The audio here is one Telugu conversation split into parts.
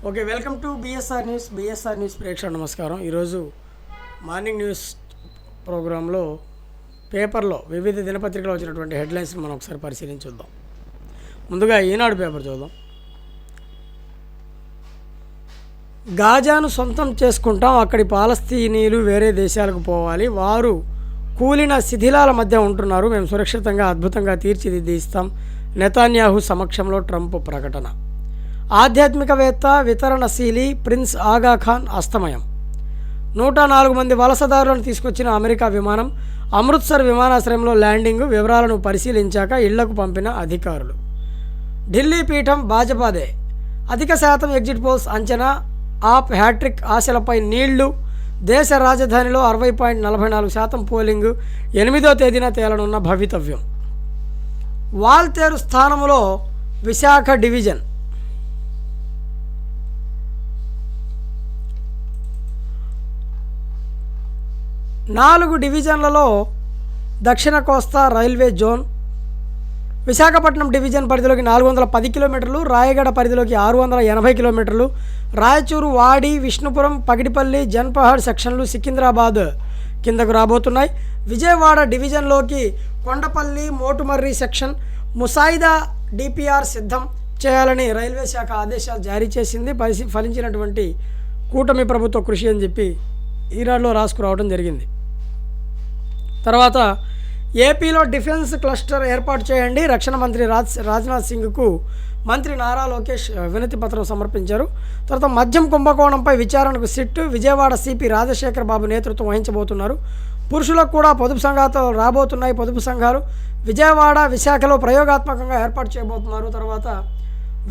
Okay, welcome to BSR news ప్రేక్షకులకు నమస్కారం. ఈరోజు మార్నింగ్ న్యూస్ ప్రోగ్రాంలో పేపర్లో వివిధ దినపత్రికలో వచ్చినటువంటి హెడ్లైన్స్ని మనం ఒకసారి పరిశీలించుద్దాం. ముందుగా ఈనాడు పేపర్ చూద్దాం. గాజాను సొంతం చేసుకుంటాం, అక్కడి పాలస్తీనీయులు వేరే దేశాలకు పోవాలి, వారు కూలిన శిథిలాల మధ్య ఉంటున్నారు, మేము సురక్షితంగా అద్భుతంగా తీర్చిదిద్దిస్తాం. నెతాన్యాహు సమక్షంలో ట్రంప్ ప్రకటన. ఆధ్యాత్మికవేత్త వితరణశీలి ప్రిన్స్ ఆగాఖాన్ అస్తమయం. 104 మంది వలసదారులను తీసుకొచ్చిన అమెరికా విమానం అమృత్సర్ విమానాశ్రయంలో ల్యాండింగ్. వివరాలను పరిశీలించాక ఇళ్లకు పంపిన అధికారులు. ఢిల్లీ పీఠం భాజపాదే, అధిక శాతం ఎగ్జిట్ పోల్స్ అంచనా. ఆప్ హ్యాట్రిక్ ఆశలపై నీళ్లు. దేశ రాజధానిలో 60.44% పోలింగ్. 8వ తేదీన తేలనున్న భవితవ్యం. వాల్తేరు స్థానంలో విశాఖ డివిజన్. నాలుగు డివిజన్లలో దక్షిణ కోస్తా రైల్వే జోన్. విశాఖపట్నం డివిజన్ పరిధిలోకి 410 కిలోమీటర్లు, రాయగడ పరిధిలోకి 680 కిలోమీటర్లు, రాయచూరు, వాడి, విష్ణుపురం, పగిడిపల్లి, జన్పహాడ్ సెక్షన్లు సికింద్రాబాద్ కిందకు రాబోతున్నాయి. విజయవాడ డివిజన్లోకి కొండపల్లి, మోటుమర్రి సెక్షన్, ముసాయిదా డిపిఆర్ సిద్ధం చేయాలని రైల్వే శాఖ ఆదేశాలు జారీ చేసింది. ఫలించినటువంటి కూటమి ప్రభుత్వ కృషి అని చెప్పి ఈనాడులో రాసుకురావడం జరిగింది. తర్వాత ఏపీలో డిఫెన్స్ క్లస్టర్ ఏర్పాటు చేయండి, రక్షణ మంత్రి రాజ్నాథ్ సింగ్కు మంత్రి నారా లోకేష్ వినతి పత్రం సమర్పించారు. తర్వాత మద్యం కుంభకోణంపై విచారణకు సిట్. విజయవాడ సిపి రాజశేఖర్ బాబు నేతృత్వం వహించబోతున్నారు. పురుషులకు కూడా పొదుపు సంఘాలు రాబోతున్నాయి. పొదుపు సంఘాలు విజయవాడ, విశాఖలో ప్రయోగాత్మకంగా ఏర్పాటు చేయబోతున్నారు. తర్వాత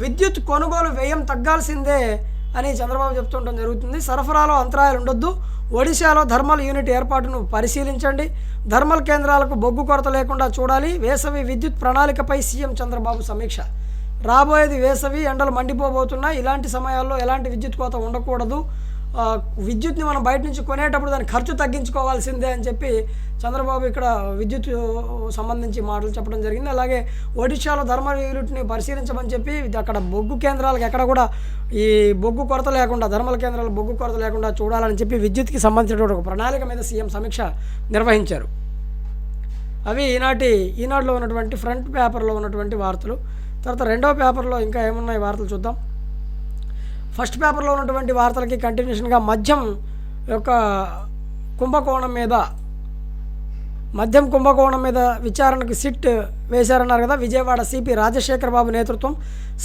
విద్యుత్ కొనుగోలు వ్యయం తగ్గాల్సిందే అని చంద్రబాబు చెప్తుండడం జరుగుతుంది. సరఫరాలో అంతరాయాలు ఉండొద్దు. ఒడిశాలో థర్మల్ యూనిట్ ఏర్పాటును పరిశీలించండి. థర్మల్ కేంద్రాలకు బొగ్గు కొరత లేకుండా చూడాలి. వేసవి విద్యుత్ ప్రణాళికపై సీఎం చంద్రబాబు సమీక్ష. రాబోయేది వేసవి, ఎండలు మండిపోబోతున్నాయి. ఇలాంటి సమయాల్లో ఎలాంటి విద్యుత్ కోత ఉండకూడదు. విద్యుత్ని మనం బయట నుంచి కొనేటప్పుడు దాని ఖర్చు తగ్గించుకోవాల్సిందే అని చెప్పి చంద్రబాబు ఇక్కడ విద్యుత్ సంబంధించి మాటలు చెప్పడం జరిగింది. అలాగే ఒడిశాలో థర్మల్ యూనిట్ని పరిశీలించమని చెప్పి అక్కడ బొగ్గు కేంద్రాలకు ఎక్కడ కూడా ఈ బొగ్గు కొరత లేకుండా, థర్మల్ కేంద్రాలు బొగ్గు కొరత లేకుండా చూడాలని చెప్పి విద్యుత్కి సంబంధించినటువంటి ఒక ప్రణాళిక మీద సీఎం సమీక్ష నిర్వహించారు. అవి ఈనాడులో ఉన్నటువంటి ఫ్రంట్ పేపర్లో ఉన్నటువంటి వార్తలు. తర్వాత రెండవ పేపర్లో ఇంకా ఏమున్నాయి వార్తలు చూద్దాం. ఫస్ట్ పేపర్లో ఉన్నటువంటి వార్తలకి కంటిన్యూషన్గా మద్యం కుంభకోణం మీద విచారణకు సిట్ వేశారన్నారు కదా. విజయవాడ సిపి రాజశేఖర్ బాబు నేతృత్వం.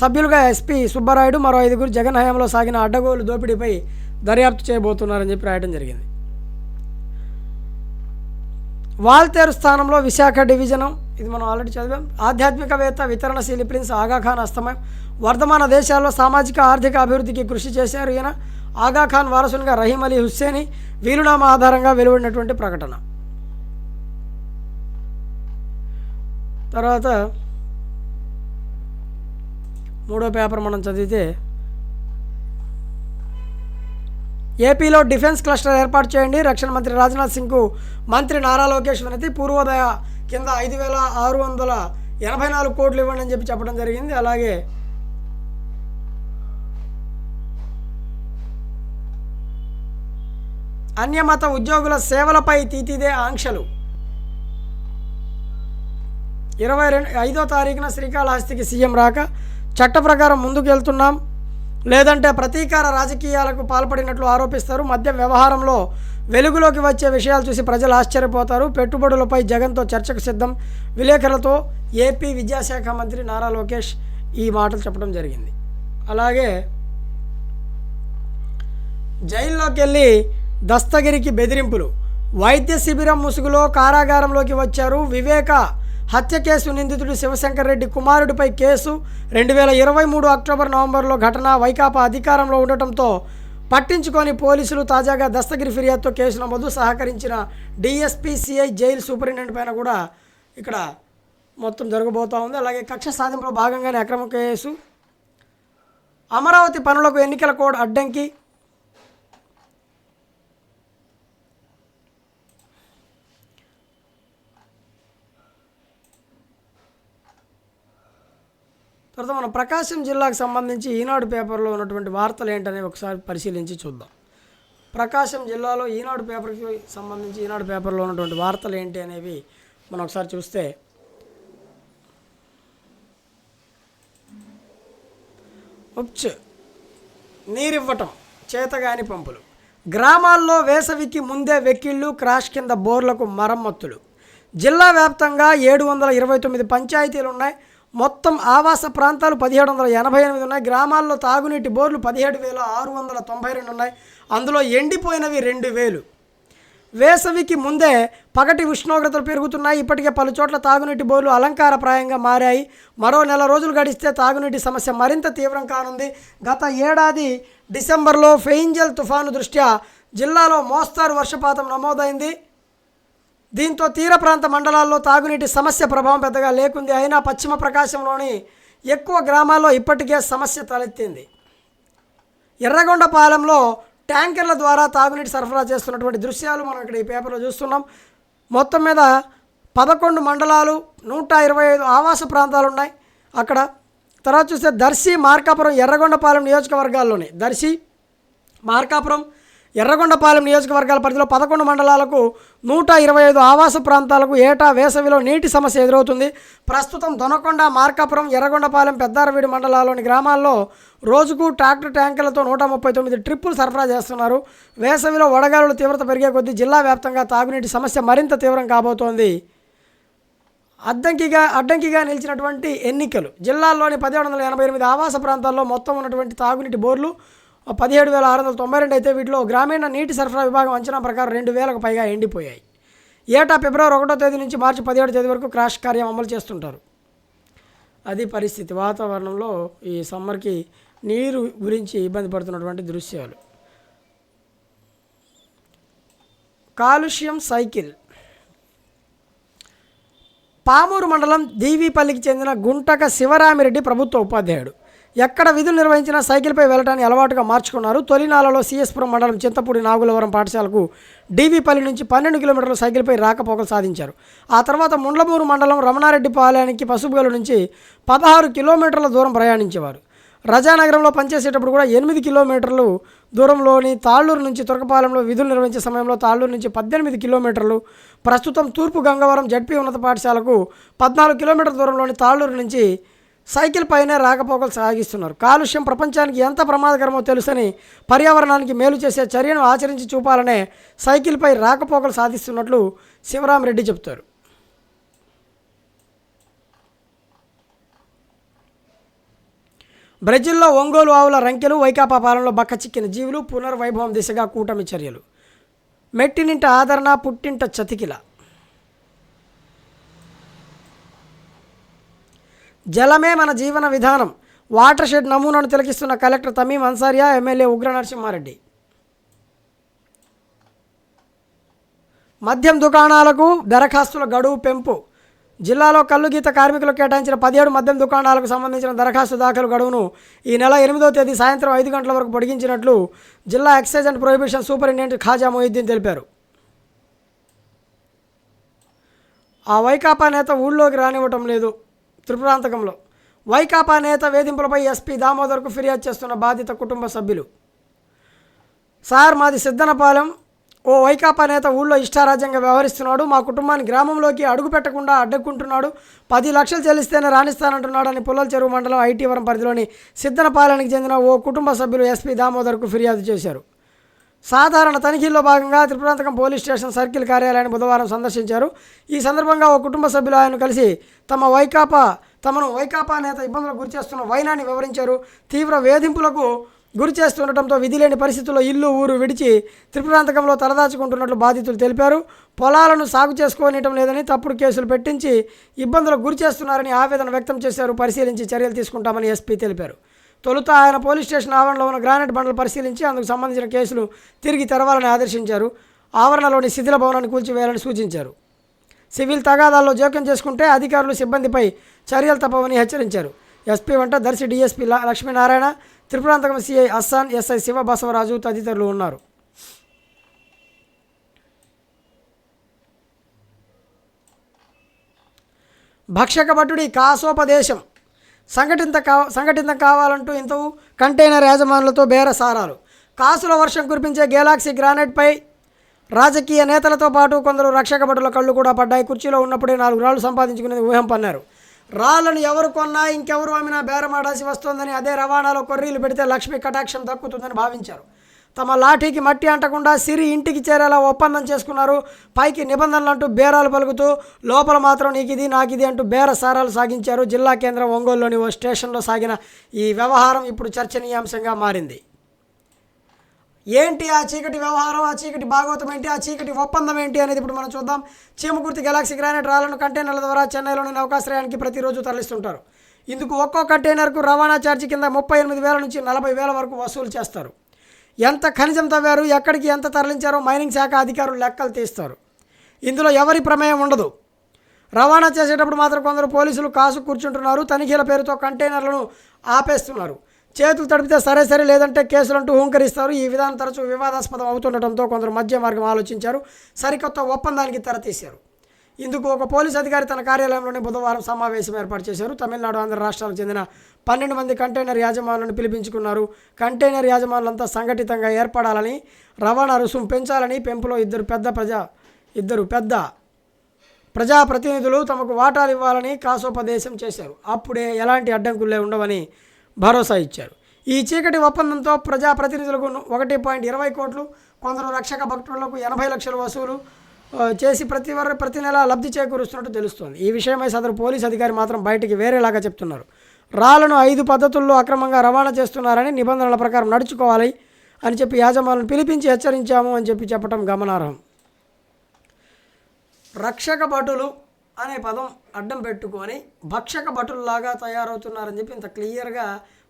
సభ్యులుగా ఎస్పీ సుబ్బరాయుడు, మరో 5 జగన్ హయాంలో సాగిన అడ్డగోలు దోపిడీపై దర్యాప్తు చేయబోతున్నారని చెప్పి రాయడం జరిగింది. వాల్తేరు స్థానంలో విశాఖ డివిజనం, ఇది మనం ఆల్రెడీ చదివాం. ఆధ్యాత్మికవేత్త వితరణశీలి ప్రిన్స్ ఆగాఖాన్ అస్తమయం. వర్ధమాన దేశాల్లో సామాజిక ఆర్థిక అభివృద్ధికి కృషి చేశారు ఈయన. ఆగాఖాన్ వారసునిగా రహీం అలీ హుస్సేని వీలునామా ఆధారంగా వెలువడినటువంటి ప్రకటన. తర్వాత మూడో పేపర్ మనం చదివితే, ఏపీలో డిఫెన్స్ క్లస్టర్ ఏర్పాటు చేయండి, రక్షణ మంత్రి రాజ్నాథ్ సింగ్కు మంత్రి నారా లోకేష్ వినతి. పూర్వోదయ కింద 5,684 కోట్లు ఇవ్వండి అని చెప్పి చెప్పడం జరిగింది. అలాగే అన్యమత ఉద్యోగుల సేవలపై తీతిదే ఆంక్షలు. 25వ తారీఖున శ్రీకాళహస్తికి సీఎం రాక, చట్ట ప్రకారం ముందుకు వెళ్తున్నాం, లేదంటే ప్రతీకార రాజకీయాలకు పాల్పడినట్లు ఆరోపిస్తారు. మద్యం వ్యవహారంలో వెలుగులోకి వచ్చే విషయాలు చూసి ప్రజలు ఆశ్చర్యపోతారు. పెట్టుబడులపై జగన్తో చర్చకు సిద్ధం. విలేకరులతో ఏపీ విద్యాశాఖ మంత్రి నారా లోకేష్ ఈ మాటలు చెప్పడం జరిగింది. అలాగే జైల్లోకి వెళ్ళి దస్తగిరికి బెదిరింపులు. వైద్య శిబిరం ముసుగులో కారాగారంలోకి వచ్చారు. వివేక హత్య కేసు నిందితుడు శివశంకర్ రెడ్డి కుమారుడిపై కేసు. 2023 అక్టోబర్, నవంబర్లో ఘటన. వైకాపా అధికారంలో ఉండటంతో పట్టించుకొని పోలీసులు. తాజాగా దస్తగిరి ఫిర్యాదుతో కేసు నమోదు. సహకరించిన డిఎస్పీ, సిఐ, జైలు సూపరింటెండెంట్ పైన కూడా ఇక్కడ మొత్తం జరగబోతూ ఉంది. అలాగే కక్ష సాధింపులో భాగంగానే అక్రమ కేసు. అమరావతి పనులకు ఎన్నికల కోడ్ అడ్డంకి. తర్వాత మనం ప్రకాశం జిల్లాకు సంబంధించి ఈనాడు పేపర్లో ఉన్నటువంటి వార్తలు ఏంటనేవి ఒకసారి పరిశీలించి చూద్దాం. ప్రకాశం జిల్లాలో ఈనాడు పేపర్కి సంబంధించి ఈనాడు పేపర్లో ఉన్నటువంటి వార్తలు ఏంటి అనేవి మనం ఒకసారి చూస్తే, ఉప్చ్ నీరివ్వటం చేతగాని పంపులు, గ్రామాల్లో వేసవికి ముందే వెక్కిళ్ళు, క్రాష్ కింద బోర్లకు మరమ్మతులు. జిల్లా వ్యాప్తంగా 729 పంచాయతీలు ఉన్నాయి. మొత్తం ఆవాస ప్రాంతాలు 1788 ఉన్నాయి. గ్రామాల్లో తాగునీటి బోర్లు 17,692 ఉన్నాయి. అందులో ఎండిపోయినవి 2,000. వేసవికి ముందే పగటి ఉష్ణోగ్రతలు పెరుగుతున్నాయి. ఇప్పటికే పలు చోట్ల తాగునీటి బోర్లు అలంకారప్రాయంగా మారాయి. మరో నెల రోజులు గడిస్తే తాగునీటి సమస్య మరింత తీవ్రం కానుంది. గత ఏడాది డిసెంబర్లో ఫెయింజల్ తుఫాను దృష్ట్యా జిల్లాలో మోస్తారు వర్షపాతం నమోదైంది. దీంతో తీర ప్రాంత మండలాల్లో తాగునీటి సమస్య ప్రభావం పెద్దగా లేకుంది. అయినా పశ్చిమ ప్రకాశంలోని ఎక్కువ గ్రామాల్లో ఇప్పటికే సమస్య తలెత్తింది. ఎర్రగొండపాలెంలో ట్యాంకర్ల ద్వారా తాగునీటి సరఫరా చేస్తున్నటువంటి దృశ్యాలు మనం ఇక్కడ ఈ పేపర్లో చూస్తున్నాం. మొత్తం మీద 11 మండలాలు, 125 ఆవాస ప్రాంతాలు ఉన్నాయి అక్కడ. తర్వాత చూస్తే దర్శి, మార్కాపురం, ఎర్రగొండపాలెం నియోజకవర్గాల్లోని దర్శి, మార్కాపురం, ఎర్రగొండపాలెం నియోజకవర్గాల పరిధిలో 11 మండలాలకు 125 ఆవాస ప్రాంతాలకు ఏటా వేసవిలో నీటి సమస్య ఎదురవుతుంది. ప్రస్తుతం దొనకొండ, మార్కాపురం, ఎర్రగొండపాలెం, పెద్దారవీడి మండలాల్లోని గ్రామాల్లో రోజుకు ట్రాక్టర్ ట్యాంకర్లతో 139 ట్రిప్పులు సరఫరా చేస్తున్నారు. వేసవిలో వడగాలుల తీవ్రత పెరిగే కొద్దీ జిల్లా వ్యాప్తంగా తాగునీటి సమస్య మరింత తీవ్రం కాబోతోంది. అడ్డంకిగా నిలిచినటువంటి ఎన్నికలు. జిల్లాల్లోని 1788 ఆవాస ప్రాంతాల్లో మొత్తం ఉన్నటువంటి తాగునీటి బోర్లు 17,692 అయితే వీటిలో గ్రామీణ నీటి సరఫరా విభాగం అంచనా ప్రకారం 2,000కు పైగా ఎండిపోయాయి. ఏటా ఫిబ్రవరి 1వ తేదీ నుంచి మార్చి 17వ తేదీ వరకు క్రాష్ కార్యం అమలు చేస్తుంటారు. అది పరిస్థితి. వాతావరణంలో ఈ సమ్మర్కి నీరు గురించి ఇబ్బంది పడుతున్నటువంటి దృశ్యాలు. కాలుష్యం సైకిల్. పామూరు మండలం దీవీపల్లికి చెందిన గుంటక శివరామిరెడ్డి ప్రభుత్వ ఉపాధ్యాయుడు. ఎక్కడ విధులు నిర్వహించినా సైకిల్పై వెళ్ళటాన్ని అలవాటుగా మార్చుకున్నారు. తొలినాలలో సిఎస్పురం మండలం చింతపూడి నాగులవరం పాఠశాలకు డీవీపల్లి నుంచి 12 కిలోమీటర్ల సైకిల్పై రాకపోకలు సాధించారు. ఆ తర్వాత ముండ్లమూరు మండలం రమణారెడ్డిపాలెనికి పసుపుగలు నుంచి 16 కిలోమీటర్ల దూరం ప్రయాణించేవారు. రజానగరంలో పనిచేసేటప్పుడు కూడా 8 కిలోమీటర్లు దూరంలోని తాళ్ళూరు నుంచి తురకపాలెంలో విధులు నిర్వహించే సమయంలో తాళ్ళూరు నుంచి 18 కిలోమీటర్లు, ప్రస్తుతం తూర్పు గంగవరం జడ్పీ ఉన్నత పాఠశాలకు 14 కిలోమీటర్ల దూరంలోని తాళ్ళూరు నుంచి సైకిల్ పైనే రాకపోకలు సాగిస్తున్నారు. కాలుష్యం ప్రపంచానికి ఎంత ప్రమాదకరమో తెలుసని పర్యావరణానికి మేలు చేసే చర్యను ఆచరించి చూపాలనే సైకిల్పై రాకపోకలు సాధిస్తున్నట్లు శివరామరెడ్డి చెబుతారు. బ్రెజిల్లో ఒంగోలు ఆవుల రంకెలు, వైకాపా పాలనలో బక్కచిక్కిన జీవులు, పునర్వైభవం దిశగా కూటమి చర్యలు. మెట్టినింట ఆదరణ, పుట్టింట చతికిల. జలమే మన జీవన విధానం. వాటర్ షెడ్ నమూనాను తిలకిస్తున్న కలెక్టర్ తమీం అన్సారియా, ఎమ్మెల్యే ఉగ్ర నరసింహారెడ్డి. మద్యం దుకాణాలకు దరఖాస్తుల గడువు పెంపు. జిల్లాలో కల్లు గీత కార్మికులకు కేటాయించిన 17 మద్యం దుకాణాలకు సంబంధించిన దరఖాస్తు దాఖలు గడువును ఈ నెల 8వ తేదీ సాయంత్రం 5 గంటల వరకు పొడిగించినట్లు జిల్లా excise and prohibition superintendent Khaja Moiddin తెలిపారు. ఆ వైకాపా నేత ఊళ్ళోకి రానివ్వటం లేదు. త్రిపురాంతకంలో వైకాపా నేత వేధింపులపై ఎస్పీ దామోదర్కు ఫిర్యాదు చేస్తున్న బాధిత కుటుంబ సభ్యులు. సార్, మాది సిద్దనపాలెం. ఓ వైకాపా నేత ఊళ్ళో ఇష్టారాజ్యంగా వ్యవహరిస్తున్నాడు. మా కుటుంబాన్ని గ్రామంలోకి అడుగు పెట్టకుండా అడ్డుకుంటున్నాడు. 10 లక్షలు చెల్లిస్తేనే రాణిస్తానంటున్నాడని పుల్లల చెరువు మండలం ఐటీవరం పరిధిలోని సిద్దనపాలెనికి చెందిన ఓ కుటుంబ సభ్యులు ఎస్పీ దామోదర్కు ఫిర్యాదు చేశారు. సాధారణ తనిఖీల్లో భాగంగా త్రిపురాంతకం పోలీస్ స్టేషన్ సర్కిల్ కార్యాలయాన్ని బుధవారం సందర్శించారు. ఈ సందర్భంగా ఓ కుటుంబ సభ్యులు ఆయనను కలిసి తమను వైకాపా నేత ఇబ్బందులకు గురిచేస్తున్న వైనాన్ని వివరించారు. తీవ్ర వేధింపులకు గురి చేస్తుండటంతో విధి లేని పరిస్థితుల్లో ఇల్లు ఊరు విడిచి త్రిపురాంతకంలో తలదాచుకుంటున్నట్లు బాధితులు తెలిపారు. పొలాలను సాగు చేసుకోనియటం లేదని, తప్పుడు కేసులు పెట్టించి ఇబ్బందులకు గురి చేస్తున్నారని ఆవేదన వ్యక్తం చేశారు. పరిశీలించి చర్యలు తీసుకుంటామని ఎస్పీ తెలిపారు. తొలుత ఆయన పోలీస్ స్టేషన్ ఆవరణలో ఉన్న గ్రానైట్ బండలు పరిశీలించి అందుకు సంబంధించిన కేసులు తిరిగి తెరవాలని ఆదేశించారు. ఆవరణలోని శిథిల భవనాన్ని కూల్చివేయాలని సూచించారు. సివిల్ తగాదాల్లో జోక్యం చేసుకుంటే అధికారులు సిబ్బందిపై చర్యలు తప్పవని హెచ్చరించారు. ఎస్పీ వెంట Darsi DSP Lakshminarayana, Tripuranthakam CI Assan, SI Siva Basavaraju తదితరులు ఉన్నారు. భక్షక భటుడి కాసోపదేశం. సంఘటితం కావాలంటూ ఇంతవు కంటైనర్ యాజమానులతో బేరసారాలు. కాసుల వర్షం కురిపించే గెలాక్సీ గ్రానైట్పై రాజకీయ నేతలతో పాటు కొందరు రక్షక భటుల కళ్ళు కూడా పడ్డాయి. కుర్చీలో ఉన్నప్పుడే 4 రాళ్లు సంపాదించుకునేది ఊహం పన్నారు. రాళ్లను ఎవరు కొన్నా ఇంకెవరు అమ్మినా బేరమాడాల్సి వస్తోందని, అదే రవాణాలో కొర్రీలు పెడితే లక్ష్మీ కటాక్షం దక్కుతుందని భావించారు. తమ లాఠీకి మట్టి అంటకుండా సిరి ఇంటికి చేరేలా ఒప్పందం చేసుకున్నారు. పైకి నిబంధనలు అంటూ బేరాలు పలుకుతూ లోపల మాత్రం నీకిది నాకిది అంటూ బేరసారాలు సాగించారు. జిల్లా కేంద్రం ఒంగోలులోని ఓ స్టేషన్లో సాగిన ఈ వ్యవహారం ఇప్పుడు చర్చనీయాంశంగా మారింది. ఏంటి ఆ చీకటి వ్యవహారం, ఆ చీకటి భాగవతం ఏంటి, ఆ చీకటి ఒప్పందం ఏంటి అనేది ఇప్పుడు మనం చూద్దాం. చీమకుర్తి గెలాక్సీ గ్రానైట్ రాళ్లను కంటైనర్ల ద్వారా చెన్నైలోని నౌకాశ్రయానికి ప్రతిరోజు తరలిస్తుంటారు. ఇందుకు ఒక్కో కంటైనర్కు రవాణా ఛార్జీ కింద 38,000 నుంచి 40,000 వరకు వసూలు చేస్తారు. ఎంత ఖనిజం తవ్వారు, ఎక్కడికి ఎంత తరలించారో మైనింగ్ శాఖ అధికారులు లెక్కలు తీస్తారు. ఇందులో ఎవరి ప్రమేయం ఉండదు. రవాణా చేసేటప్పుడు మాత్రం కొందరు పోలీసులు కాసు కూర్చుంటున్నారు. తనిఖీల పేరుతో కంటైనర్లను ఆపేస్తున్నారు. చేతులు తడిపితే సరే లేదంటే కేసులంటూ హుంకరిస్తారు. ఈ విధానం తరచూ వివాదాస్పదం అవుతుండటంతో కొందరు మధ్య మార్గం ఆలోచించారు. సరికొత్త ఒప్పందానికి తెరతీశారు. ఇందుకు ఒక పోలీస్ అధికారి తన కార్యాలయంలోనే బుధవారం సమావేశం ఏర్పాటు చేశారు. తమిళనాడు, ఆంధ్ర రాష్ట్రాలకు చెందిన 12 మంది కంటైనర్ యాజమానులను పిలిపించుకున్నారు. కంటైనర్ యాజమానులంతా సంఘటితంగా ఏర్పడాలని, రవాణా రుసుము పెంచాలని, పెంపులో ఇద్దరు పెద్ద ప్రజాప్రతినిధులు తమకు వాటాలు ఇవ్వాలని కాసోపదేశం చేశారు. అప్పుడే ఎలాంటి అడ్డంకులే ఉండవని భరోసా ఇచ్చారు. ఈ చీకటి ఒప్పందంతో ప్రజాప్రతినిధులకు 1.20 కోట్లు, కొందరు రక్షక భటులకు 80 లక్షలు వసూలు చేసి ప్రతి నెల లబ్ధి చేకూరుస్తున్నట్టు తెలుస్తోంది. ఈ విషయమై సదరు పోలీస్ అధికారి మాత్రం బయటికి వేరేలాగా చెప్తున్నారు. రాళ్లను 5 పద్ధతుల్లో అక్రమంగా రవాణా చేస్తున్నారని, నిబంధనల ప్రకారం నడుచుకోవాలి అని చెప్పి యాజమానులను పిలిపించి హెచ్చరించాము అని చెప్పటం గమనార్హం. రక్షక భటులు అనే పదం అడ్డం పెట్టుకొని భక్షక భటుల్లాగా తయారవుతున్నారని చెప్పి ఇంత క్లియర్గా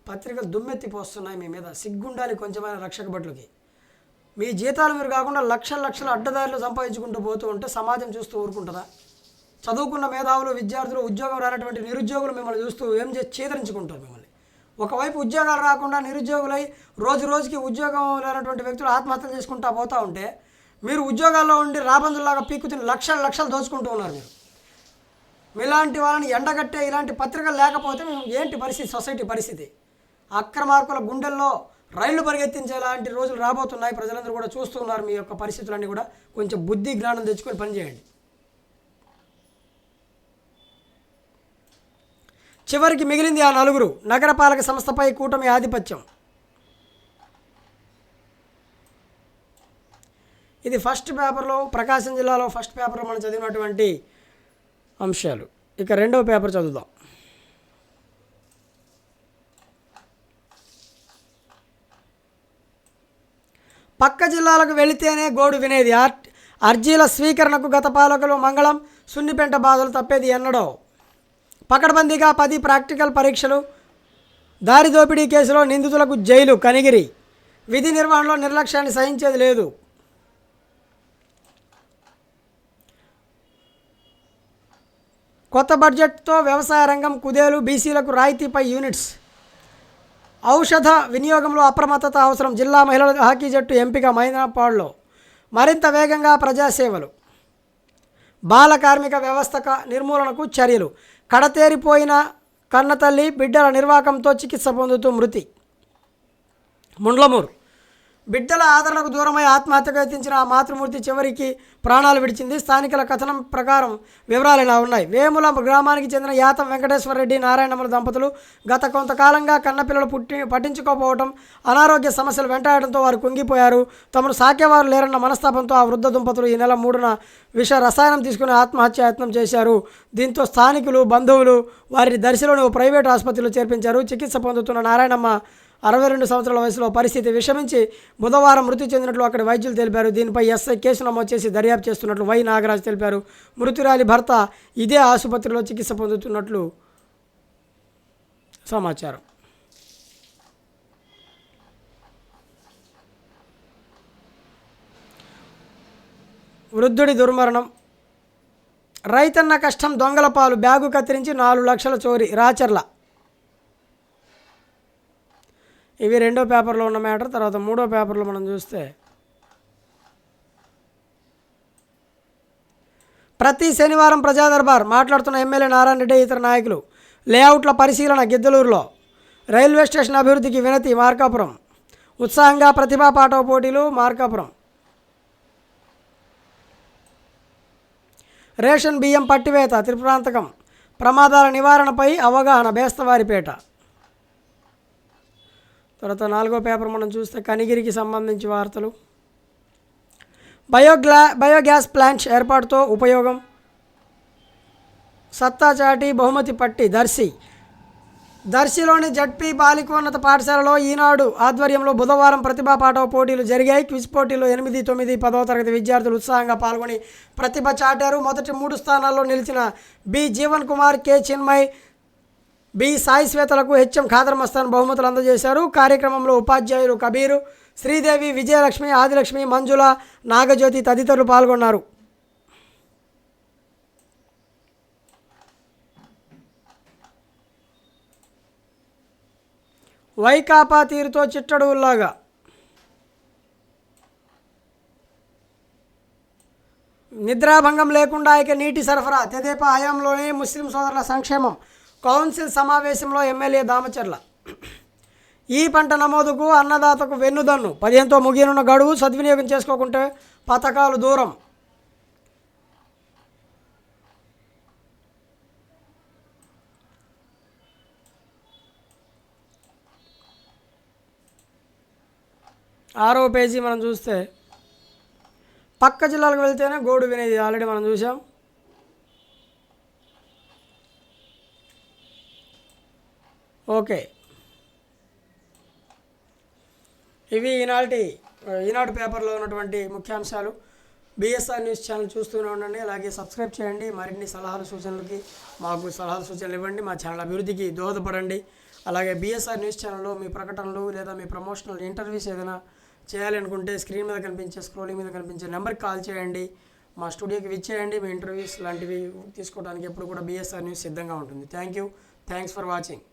పత్రికలు దుమ్మెత్తిపోస్తున్నాయి మీ మీద. సిగ్గుండాలి కొంచెమైన రక్షక భటులకి. మీ జీతాలు మీరు కాకుండా లక్షల అడ్డదారులు సంపాదించుకుంటూ పోతూ ఉంటే సమాజం చూస్తూ ఊరుకుంటుందా? చదువుకున్న మేధావులు, విద్యార్థులు, ఉద్యోగం రానటువంటి నిరుద్యోగులు మిమ్మల్ని చూస్తూ ఏం చేసి చీదరించుకుంటారు మిమ్మల్ని. ఒకవైపు ఉద్యోగాలు రాకుండా నిరుద్యోగులై రోజుకి ఉద్యోగం లేనటువంటి వ్యక్తులు ఆత్మహత్యలు చేసుకుంటూ పోతూ ఉంటే, మీరు ఉద్యోగాల్లో ఉండి రాబందుల్లాగా పీక్కుతిని లక్షలు దోచుకుంటూ ఉన్నారు. మీలాంటి వాళ్ళని ఎండగట్టే ఇలాంటి పత్రికలు లేకపోతే మేము ఏంటి పరిస్థితి, సొసైటీ పరిస్థితి? అక్రమార్కుల గుండెల్లో రైళ్లు పరిగెత్తించేలాంటి రోజులు రాబోతున్నాయి. ప్రజలందరూ కూడా చూస్తూ ఉన్నారు. మీ యొక్క పరిస్థితులన్నీ కూడా కొంచెం బుద్ధి జ్ఞానం తెచ్చుకొని పనిచేయండి. చివరికి మిగిలింది ఆ 4. నగరపాలక సంస్థపై కూటమి ఆధిపత్యం. ఇది ఫస్ట్ పేపర్లో, ప్రకాశం జిల్లాలో ఫస్ట్ పేపర్లో మనం చదివినటువంటి అంశాలు. ఇక రెండవ పేపర్ చదువుదాం. పక్క జిల్లాలకు వెళితేనే గోడు వినేది. అర్జీల స్వీకరణకు గత పాలకులు మంగళం, సున్నిపెంట బాధలు తప్పేది ఎన్నడో. పకడ్బందీగా 10 ప్రాక్టికల్ పరీక్షలు. దారి దోపిడీ కేసులో నిందితులకు జైలు కనిగిరి. విధి నిర్వహణలో నిర్లక్ష్యాన్ని సహించేది లేదు. కొత్త బడ్జెట్తో వ్యవసాయ రంగం కుదేలు. బీసీలకు రాయితీపై యూనిట్స్. ఔషధ వినియోగంలో అప్రమత్తత అవసరం. జిల్లా మహిళల హాకీ జట్టు ఎంపిక. మైనాపాడులో మరింత వేగంగా ప్రజాసేవలు. బాల కార్మిక వ్యవస్థ నిర్మూలనకు చర్యలు. కడతేరిపోయిన కన్నతల్లి బిడ్డల నిర్వాకంతో చికిత్స పొందుతూ మృతి. ముండ్లమూరు బిడ్డల ఆదరణకు దూరమై ఆత్మహత్యకు యత్నించిన ఆ మాతృమూర్తి చివరికి ప్రాణాలు విడిచింది. స్థానికుల కథనం ప్రకారం వివరాలు ఇలా ఉన్నాయి. వేముల గ్రామానికి చెందిన యాతం వెంకటేశ్వరరెడ్డి, నారాయణమ్మల దంపతులు గత కొంతకాలంగా కన్నపిల్లలు పట్టించుకోకపోవడం, అనారోగ్య సమస్యలు వెంటాడటంతో వారు కుంగిపోయారు. తమను సాకేవారు లేరన్న మనస్తాపంతో ఆ వృద్ధ దంపతులు ఈ నెల 3న విష రసాయనం తీసుకుని ఆత్మహత్యాయత్నం చేశారు. దీంతో స్థానికులు, బంధువులు వారిని దర్శిలోని ఓ ప్రైవేటు ఆసుపత్రిలో చేర్పించారు. చికిత్స పొందుతున్న నారాయణమ్మ 62 సంవత్సరాల వయసులో పరిస్థితి విషమించి బుధవారం మృతి చెందినట్లు అక్కడి వైద్యులు తెలిపారు. దీనిపై ఎస్ఐ కేసు నమోదు చేసి దర్యాప్తు చేస్తున్నట్లు వై నాగరాజు తెలిపారు. మృతురాలి భర్త ఇదే ఆసుపత్రిలో చికిత్స పొందుతున్నట్లు సమాచారం. వృద్ధుడి దుర్మరణం. రైతన్న కష్టం దొంగల పాలు. బ్యాగు కత్తిరించి 4 లక్షల చోరీ. రాచర్ల. ఇవి రెండో పేపర్లో ఉన్న మ్యాటర్. తర్వాత మూడో పేపర్లో మనం చూస్తే ప్రతి శనివారం ప్రజా దర్బార్. మాట్లాడుతున్న ఎమ్మెల్యే నారాయణ రెడ్డి, ఇతర నాయకులు. లేఅవుట్ల పరిశీలన గిద్దలూరులో. రైల్వే స్టేషన్ అభివృద్ధికి వినతి మార్కాపురం. ఉత్సాహంగా ప్రతిభా పాఠవ పోటీలు మార్కాపురం. రేషన్ బియ్యం పట్టివేత త్రిపురాంతకం. ప్రమాదాల నివారణపై అవగాహన బేస్తవారిపేట. తర్వాత 4వ పేపర్ మనం చూస్తే కనిగిరికి సంబంధించి వార్తలు. బయోగ్యాస్ ప్లాంట్స్ ఏర్పాటుతో ఉపయోగం. సత్తా చాటి బహుమతి పట్టి దర్శిలోని జడ్పీ బాలికోన్నత పాఠశాలలో ఈనాడు ఆధ్వర్యంలో బుధవారం ప్రతిభా పాఠవ పోటీలు జరిగాయి. క్విజ్ పోటీల్లో 8, 9, 10వ తరగతి విద్యార్థులు ఉత్సాహంగా పాల్గొని ప్రతిభ చాటారు. మొదటి 3 స్థానాల్లో నిలిచిన B Jeevan Kumar, K Chinmay, B Sai శ్వేతలకు హెచ్ఎం ఖాదర్ మస్తాన్ బహుమతులు అందజేశారు. కార్యక్రమంలో ఉపాధ్యాయులు కబీరు, శ్రీదేవి, విజయలక్ష్మి, ఆదిలక్ష్మి, మంజుల, నాగజ్యోతి తదితరులు పాల్గొన్నారు. వైకాపా తీరుతో చిట్టడువుల్లాగా. నిద్రాభంగం లేకుండా నీటి సరఫరా. తెదేపా హయాంలోనే ముస్లిం సోదరుల సంక్షేమం. కౌన్సిల్ సమావేశంలో ఎమ్మెల్యే దామచర్ల. ఈ పంట నమోదుకు అన్నదాతకు వెన్నుదన్ను. 15తో ముగియనున్న గడువు సద్వినియోగం చేసుకోకుంటే పథకాలు దూరం. ఆరో పేజీ మనం చూస్తే పక్క జిల్లాలకు వెళ్తేనే గోడు వినేది ఆల్రెడీ మనం చూసాం. ఓకే, ఇవి ఈనాడు పేపర్లో ఉన్నటువంటి ముఖ్యాంశాలు. బిఎస్ఆర్ న్యూస్ ఛానల్ చూస్తూనే ఉండండి. అలాగే సబ్స్క్రైబ్ చేయండి. మరిన్ని సలహాలు సూచనలకి మాకు సలహాలు సూచనలు ఇవ్వండి. మా ఛానల్ అభివృద్ధికి దోహదపడండి. అలాగే బిఎస్ఆర్ న్యూస్ ఛానల్లో మీ ప్రకటనలు లేదా మీ ప్రమోషనల్ ఇంటర్వ్యూస్ ఏదైనా చేయాలి అనుకుంటే స్క్రీన్ మీద కనిపించే స్క్రోలింగ్ మీద కనిపించే నెంబర్కి కాల్ చేయండి. మా స్టూడియోకి విచ్చేయండి. మీ ఇంటర్వ్యూస్ లాంటివి తీసుకోవడానికి ఎప్పుడు కూడా బిఎస్ఆర్ న్యూస్ సిద్ధంగా ఉంటుంది. Thanks for watching.